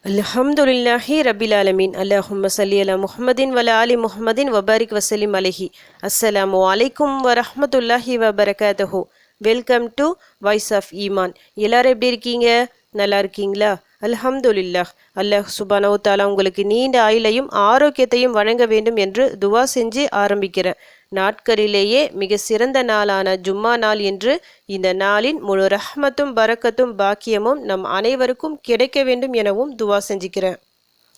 அல்ஹம்துலில்லாஹி ரபில் ஆலமீன். அல்லாஹும்ம ஸல்லி அலா முஹம்மதின் வல ஆலி முஹம்மதின் வபாரிக் வசலிம் அலைஹி. அஸ்ஸலாமு அலைக்கும் வரஹ்மத்துல்லாஹி வபரகாத்துஹு. வெல்கம் டு வாய்ஸ் ஆஃப் ஈமான். எல்லாரும் எப்படி இருக்கீங்க? நல்லா இருக்கீங்களா? அல்ஹம்துலில்லாஹ். அல்லாஹ் சுப்ஹானஹு தஆலா உங்களுக்கு நீண்ட ஆயுளையும் ஆரோக்கியத்தையும் வழங்க வேண்டும் என்று துவா செஞ்சு ஆரம்பிக்கிறேன். நாட்களிலேயே மிக சிறந்த நாளான ஜும்மா நாள் என்று இந்த நாளின் முழு ரஹ்மத்தும் பரக்கத்தும் பாக்கியமும் நம் அனைவருக்கும் கிடைக்க வேண்டும் எனவும் துவா செஞ்சுக்கிறேன்.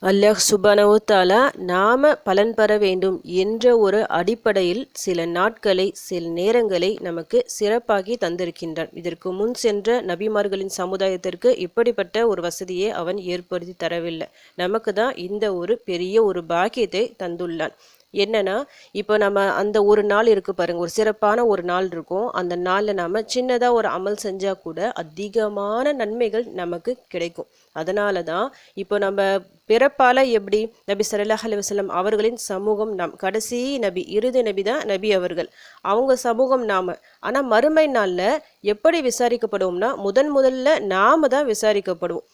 அல்லாஹ் சுப்ஹானஹு தஆலா நாம பலன் பெற வேண்டும் என்ற ஒரு அடிப்படையில் சில நாட்களை சில நேரங்களை நமக்கு சிறப்பாகி தந்திருக்கின்றான். இதற்கு முன் சென்ற நபிமார்களின் சமுதாயத்திற்கு இப்படிப்பட்ட ஒரு வசதியை அவன் ஏற்படுத்தி தரவில்லை. நமக்கு தான் இந்த ஒரு பெரிய ஒரு பாக்கியத்தை தந்துள்ளான். என்னன்னா, இப்போ நம்ம அந்த ஒரு நாள் இருக்கு பாருங்க, ஒரு சிறப்பான ஒரு நாள் இருக்கும். அந்த நாளில் நாம சின்னதாக ஒரு அமல் செஞ்சால் கூட அதிகமான நன்மைகள் நமக்கு கிடைக்கும். அதனால தான் இப்போ நம்ம பிறப்பால எப்படி நபி ஸல்லல்லாஹு அலைஹி வஸல்லம் அவர்களின் சமூகம் நாம், கடைசி நபி, இறுதி நபி தான் நபி அவர்கள், அவங்க சமூகம் நாம. ஆனால் மறுமை நாளில் எப்படி விசாரிக்கப்படுவோம்னா, முதல்ல நாம தான் விசாரிக்கப்படுவோம்.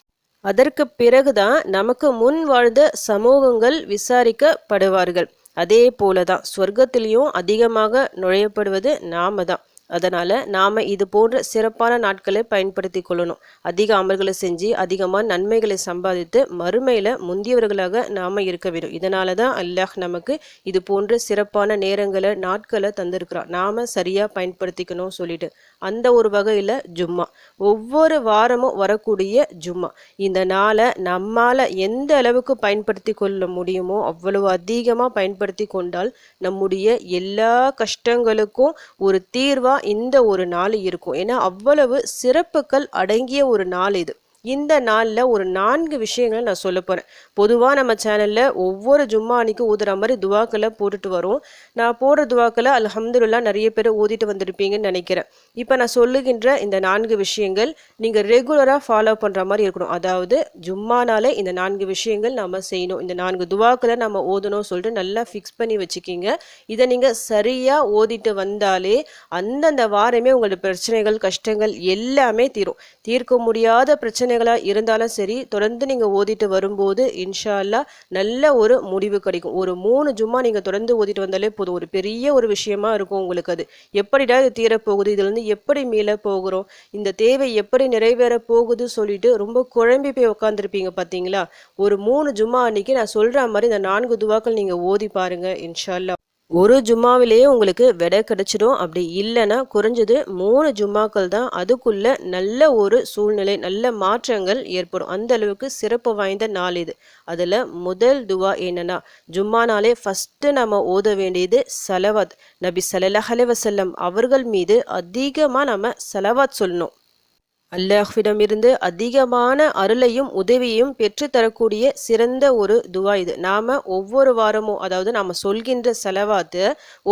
அதற்கு பிறகுதான் நமக்கு முன் வாழ்ந்த சமூகங்கள் விசாரிக்கப்படுவார்கள். அதே போலதான் சொர்க்கத்திலையும் அதிகமாக நுழையப்படுவது நாம தான். அதனால நாம இது போன்ற சிறப்பான நாட்களை பயன்படுத்தி கொள்ளணும். அதிக அமல்களை செஞ்சு அதிகமான நன்மைகளை சம்பாதித்து மறுமையில முந்தியவர்களாக நாம இருக்க வேண்டும். இதனால தான் அல்லாஹ் நமக்கு இது போன்ற சிறப்பான நேரங்களை நாட்களை தந்திருக்கிறான். நாம சரியா பயன்படுத்திக்கணும் சொல்லிட்டு அந்த ஒரு வகையில ஜும்மா, ஒவ்வொரு வாரமும் வரக்கூடிய ஜும்மா, இந்த நாளை நம்மால எந்த அளவுக்கு பயன்படுத்தி கொள்ள முடியுமோ அவ்வளவு அதிகமாக பயன்படுத்தி கொண்டால் நம்முடைய எல்லா கஷ்டங்களுக்கும் ஒரு தீர்வா இந்த ஒரு நாள் இருக்கும். ஏன்னா அவ்வளவு சிறப்புகள் அடங்கிய ஒரு நாள் இது. இந்த நாளில் ஒரு 4 விஷயங்களை நான் சொல்ல போகிறேன். பொதுவாக நம்ம சேனலில் ஒவ்வொரு ஜும்மா அன்னைக்கு ஊதுற மாதிரி துவாக்களை போட்டுட்டு வரும். நான் போடுற துவாக்களை அல்ஹம்துலில்லாஹ் நிறைய பேர் ஓதிட்டு வந்திருப்பீங்கன்னு நினைக்கிறேன். இப்போ நான் சொல்லுகின்ற இந்த 4 விஷயங்கள் நீங்கள் ரெகுலராக ஃபாலோ பண்ணுற மாதிரி இருக்கணும். அதாவது ஜும்மானாலே இந்த 4 விஷயங்கள் நம்ம செய்யணும், இந்த 4 துவாக்களை நம்ம ஓதணும் சொல்லிட்டு நல்லா ஃபிக்ஸ் பண்ணி வச்சுக்கிங்க. இதை நீங்கள் சரியாக ஓதிட்டு வந்தாலே அந்தந்த வாரமே உங்களோட பிரச்சனைகள் கஷ்டங்கள் எல்லாமே தீர்க்க முடியாத பிரச்சனை இருந்தாலும் சரி, தொடர்ந்து நீங்க ஓதிட்டு வரும்போது இன்ஷா அல்லாஹ் நல்ல ஒரு முடிவு கிடைக்கும். ஒரு 3 ஜும்மா நீங்க தொடர்ந்து ஓதிட்டு வந்தாலே போதும், ஒரு பெரிய ஒரு விஷயமா இருக்கும் உங்களுக்கு. அது எப்படிடா இது தீரப்போகுது, இதுல இருந்து எப்படி மீள போகிறோம், இந்த தேவை எப்படி நிறைவேற போகுது சொல்லிட்டு ரொம்ப குழம்பி போய் உட்காந்துருப்பீங்க பாத்தீங்களா. ஒரு 3 ஜும்மா அன்னைக்கு நான் சொல்ற மாதிரி இந்த 4 துவாக்கள் நீங்க ஓதி பாருங்க. இன்ஷா அல்லாஹ் ஒரு ஜும்மாவிலேயே உங்களுக்கு விடை கிடைச்சிடும். அப்படி இல்லைன்னா குறைஞ்சது 3 ஜும்மாக்கள் தான், அதுக்குள்ள நல்ல ஒரு சூழ்நிலை, நல்ல மாற்றங்கள் ஏற்படும். அந்த அளவுக்கு சிறப்பு வாய்ந்த நாள் இது. அதில் முதல் துவா என்னன்னா, ஜும்மா நாளே ஃபஸ்ட்டு நம்ம ஓத வேண்டியது சலவாத். நபி ஸல்லல்லாஹு அலைஹி வஸல்லம் அவர்கள் மீது அதிகமாக நம்ம சலவாத் சொல்லணும். அல்லாஹ்விடமிருந்து அதிகமான அருளையும் உதவியையும் பெற்று தரக்கூடிய சிறந்த ஒரு துவா இது. நாம ஒவ்வொரு வாரமும், அதாவது நாம சொல்கின்ற செலவாத்து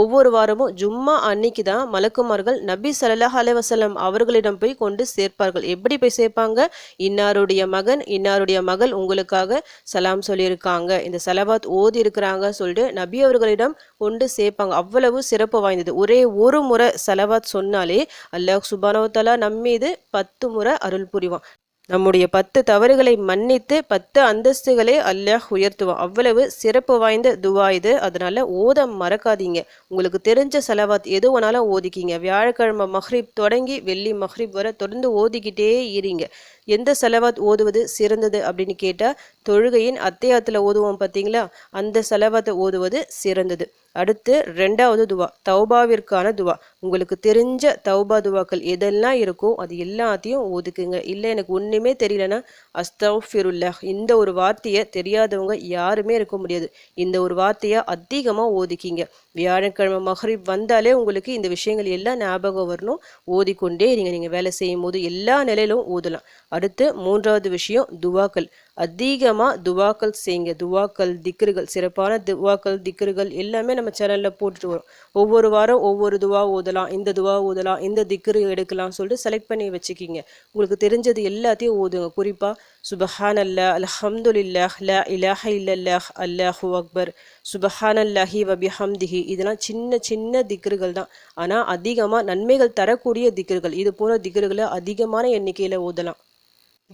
ஒவ்வொரு வாரமும் ஜும்மா அன்னைக்கு தான் மலக்குமார்கள் நபி ஸல்லல்லாஹு அலைஹி வஸல்லம் அவர்களிடம் போய் கொண்டு சேர்ப்பார்கள். எப்படி போய் சேர்ப்பாங்க? இன்னாருடைய மகன் இன்னாருடைய மகள் உங்களுக்காக சலாம் சொல்லியிருக்காங்க, இந்த செலவாத் ஓதி இருக்கிறாங்க சொல்லிட்டு நபி அவர்களிடம் கொண்டு சேர்ப்பாங்க. அவ்வளவு சிறப்பு வாய்ந்தது. ஒரே ஒரு முறை செலவாத் சொன்னாலே அல்லாஹ் சுப்ஹானஹு வ தஆலா நம்மீது 10 முறை அருள் புரிவான். நம்முடைய 10 தவறுகளை மன்னித்து 10 அந்தஸ்துகளை அல்லாஹ் உயர்த்துவான். அவ்வளவு சிறப்பு வாய்ந்த துவா இது. அதனால ஓத மறக்காதீங்க. உங்களுக்கு தெரிஞ்ச செலவாத் எது வேணாலும் ஓதிக்கிங்க. வியாழக்கிழமை மஹ்ரிப் தொடங்கி வெள்ளி மஹ்ரிப் வரை தொடர்ந்து ஓதிக்கிட்டே இருங்க. எந்த செலவாத் ஓதுவது சிறந்தது அப்படின்னு கேட்டால், தொழுகையின் அத்தியாயத்தில் ஓதுவோம் பார்த்தீங்களா, அந்த செலவாத்தை ஓதுவது சிறந்தது. அடுத்து 2வது துவா தௌபாவிற்கான துவா. உங்களுக்கு தெரிஞ்ச தௌபா துவாக்கள் எதெல்லாம் இருக்கோ அது எல்லாத்தையும் ஓதுக்குங்க. இல்லை எனக்கு ஒன்றுமே தெரியலன்னா அஸ்தக்ஃபிருல்லாஹ், இந்த ஒரு வார்த்தையை தெரியாதவங்க யாருமே இருக்க முடியாது. இந்த ஒரு வார்த்தையை அதிகமாக ஓதிக்கிங்க. வியாழக்கிழமை மஹ்ரிப் வந்தாலே உங்களுக்கு இந்த விஷயங்கள் எல்லாம் ஞாபகம் வரணும். ஓதிக்கொண்டே நீங்கள் வேலை செய்யும் போது எல்லா நிலையிலும் ஓதலாம். அடுத்து 3வது விஷயம் துவாக்கள். அதிகமாக துவாக்கள் செய்யுங்க. துவாக்கள் திக்ருகள், சிறப்பான துவாக்கள் திக்ருகள் எல்லாமே நம்ம சேனலில் போட்டுட்டு வரோம். ஒவ்வொரு வாரம் ஒவ்வொரு துவா ஓதலாம், இந்த துவா ஓதலாம், இந்த திக்ரு எடுக்கலாம் சொல்லிட்டு செலக்ட் பண்ணி வச்சுக்கிங்க. உங்களுக்கு தெரிஞ்சது எல்லாத்தையும் ஓதுங்க. குறிப்பாக சுபஹானல்லாஹ், அல்ஹம்துலில்லாஹ், லா இலாஹ இல்லல்லாஹ், அல்லாஹு அக்பர், சுபஹானல்லாஹி வ பிஹம்திஹி, இதெல்லாம் சின்ன சின்ன திக்ருகள் தான். ஆனால் அதிகமாக நன்மைகள் தரக்கூடிய திக்ருகள். இது போன்ற திக்ருகளை அதிகமான எண்ணிக்கையில் ஓதலாம்.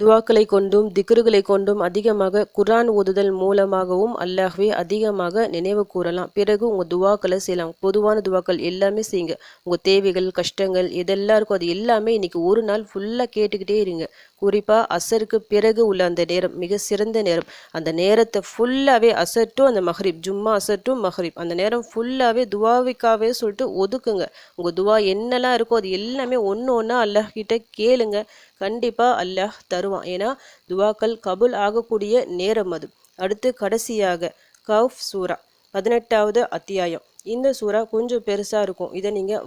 துவாக்களை கொண்டும் திக்ருகளை கொண்டும் அதிகமாக குர்ஆன் ஓதுதல் மூலமாகவும் அல்லாஹ்வை அதிகமாக நினைவு கூறலாம். பிறகு உங்கள் துவாக்களை செய்யலாம். பொதுவான துவாக்கள் எல்லாமே செய்யுங்க. உங்கள் தேவைகள் கஷ்டங்கள் எதெல்லாம் இருக்கோ அது எல்லாமே இன்னைக்கு ஒரு நாள் ஃபுல்லாக கேட்டுக்கிட்டே இருங்க. குறிப்பாக அசருக்கு பிறகு உள்ள அந்த நேரம் மிக சிறந்த நேரம். அந்த நேரத்தை ஃபுல்லாகவே அசர் டு அந்த மஹ்ரிப், ஜும்மா அசர் டு மஹ்ரிப், அந்த நேரம் ஃபுல்லாகவே துவாவிக்காவே சொல்லிட்டு ஒதுக்குங்க. உங்கள் துவா என்னெல்லாம் இருக்கோ அது எல்லாமே ஒன்று ஒன்றா அல்லாஹ் கிட்ட கேளுங்க. கண்டிப்பாக அல்லாஹ் தருவான். ஏன்னா துவாக்கள் கபுல் ஆகக்கூடிய நேரம் அது. அடுத்து கடைசியாக கஃப் சூரா 18வது அத்தியாயம். இந்த சூறா கொஞ்சம் பெருசாக இருக்கும். இதை நீங்கள்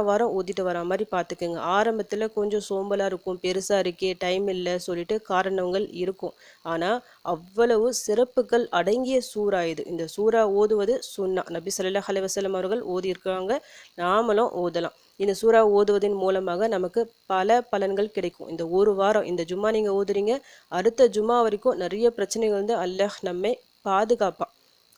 வாரம் ஓதிட்டு வர மாதிரி பார்த்துக்குங்க. ஆரம்பத்தில் கொஞ்சம் சோம்பலாக இருக்கும், பெருசாக இருக்கே டைம் இல்லை சொல்லிட்டு காரணங்கள் இருக்கும். ஆனால் அவ்வளவு சிறப்புகள் அடங்கிய சூறா இது. இந்த சூறா ஓதுவது சுன்னா. நபி ஸல்லல்லாஹு அலைஹி வஸல்லம் அவர்கள் ஓதியிருக்காங்க, நாமளும் ஓதலாம். இந்த சூறா ஓதுவதன் மூலமாக நமக்கு பல பலன்கள் கிடைக்கும். இந்த ஒரு வாரம் இந்த ஜும்மா நீங்கள் ஓதுறீங்க, அடுத்த ஜும்மா வரைக்கும் நிறைய பிரச்சனைகள் வந்து அல்லாஹ் நம்மை பாதுகாப்பான்.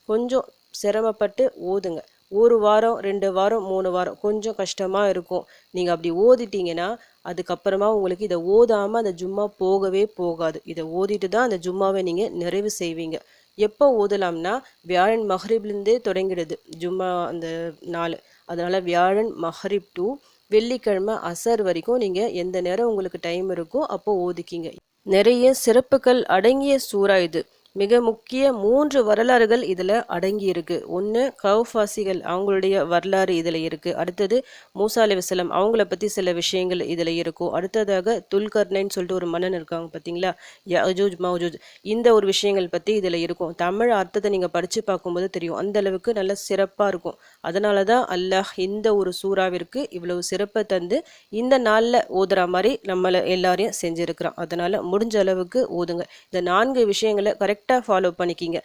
கொஞ்சம் சிரமப்பட்டு ஓதுங்க. ஒரு வாரம் 2 வாரம் 3 வாரம் கொஞ்சம் கஷ்டமாக இருக்கும். நீங்கள் அப்படி ஓதிட்டீங்கன்னா அதுக்கப்புறமா உங்களுக்கு இதை ஓதாமல் அந்த ஜும்மா போகவே போகாது. இதை ஓதிட்டு தான் அந்த ஜும்மாவை நீங்கள் நிறைவு செய்வீங்க. எப்போ ஓதலாம்னா வியாழன் மஹ்ரிப்லேருந்தே தொடங்கிடுது ஜும்மா அந்த நாள். அதனால் வியாழன் மஹ்ரிப் டு வெள்ளிக்கிழமை அசர் வரைக்கும் நீங்கள் எந்த நேரம் உங்களுக்கு டைம் இருக்கோ அப்போ ஓதிக்கிங்க. நிறைய சிறப்புகள் அடங்கிய சூறா இது. மிக முக்கிய 3 வரலாறுகள் இதில் அடங்கி இருக்கு. ஒன்று கவுஃபாசிகள் அவங்களுடைய வரலாறு இதில் இருக்குது. அடுத்தது மூசா அலைஹிஸ்ஸலாம் அவங்கள பற்றி சில விஷயங்கள் இதில் இருக்கும். அடுத்ததாக துல்கர்னைன்னு சொல்லிட்டு ஒரு மன்னன் இருக்காங்க பார்த்தீங்களா, யஜூஜ் மௌஜூஜ், இந்த ஒரு விஷயங்கள் பற்றி இதில் இருக்கும். தமிழ் அர்த்தத்தை நீங்கள் படித்து பார்க்கும்போது தெரியும், அந்த அளவுக்கு நல்ல சிறப்பாக இருக்கும். அதனால தான் அல்லாஹ் இந்த ஒரு சூறாவிற்கு இவ்வளவு சிறப்பை தந்து இந்த நாளில் ஓதுற மாதிரி நம்மளை எல்லாரையும் செஞ்சுருக்கிறான். அதனால் முடிஞ்ச அளவுக்கு ஓதுங்க. இந்த 4 விஷயங்களை கரெக்டாக ஃபாலோ பண்ணிக்கிங்க.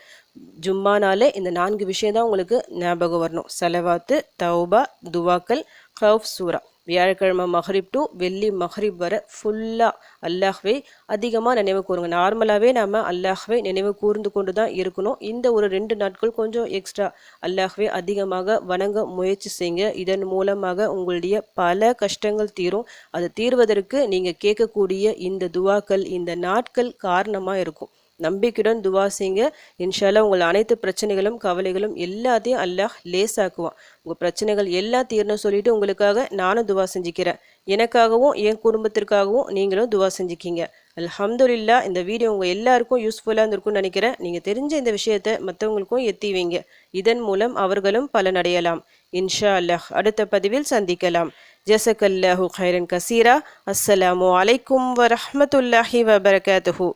ஜும்மானாலே இந்த 4 விஷயம் தான் உங்களுக்கு ஞாபகம் வரணும். சலவாத்து, தௌபா, துவாக்கல், கஃப் சூரா. வியாழக்கிழமை மஹ்ரிப் டு வெள்ளி மஹ்ரிப் வர ஃபுல்லாக அல்லாஹ்வை அதிகமாக நினைவு கூறுங்க. நார்மலாகவே நம்ம அல்லாஹ்வை நினைவு கூர்ந்து கொண்டு தான் இருக்கணும். இந்த ஒரு 2 நாட்கள் கொஞ்சம் எக்ஸ்ட்ரா அல்லாஹ்வை அதிகமாக வணங்க முயற்சி செய்யுங்க. இதன் மூலமாக உங்களுடைய பல கஷ்டங்கள் தீரும். அது தீர்வதற்கு நீங்கள் கேட்கக்கூடிய இந்த துவாக்கள் இந்த நாட்கள் காரணமாக இருக்கும். நம்பிக்கையுடன் துவா செய்யுங்க. இன்ஷால்லா உங்கள் அனைத்து பிரச்சனைகளும் கவலைகளும் எல்லாத்தையும் அல்லாஹ் லேசாக்குவான். உங்கள் பிரச்சனைகள் எல்லாம் தீர்னு சொல்லிட்டு உங்களுக்காக நானும் துவா செஞ்சுக்கிறேன். எனக்காகவும் என் குடும்பத்திற்காகவும் நீங்களும் துவா செஞ்சுக்கிங்க. அல்ஹம்துலில்லாஹ். இந்த வீடியோ உங்கள் எல்லாருக்கும் யூஸ்ஃபுல்லாக இருந்திருக்கும்னு நினைக்கிறேன். நீங்கள் தெரிஞ்ச இந்த விஷயத்தை மற்றவங்களுக்கும் எத்தி வைங்க. இதன் மூலம் அவர்களும் பலனடையலாம். இன்ஷா அல்லாஹ். அடுத்த பதிவில் சந்திக்கலாம். ஜஸக்கல்லாஹு கைரன் கசீரா. அஸ்ஸலாமு அலைக்கும் வரஹ்மத்துல்லாஹி வபரகாத்துஹு.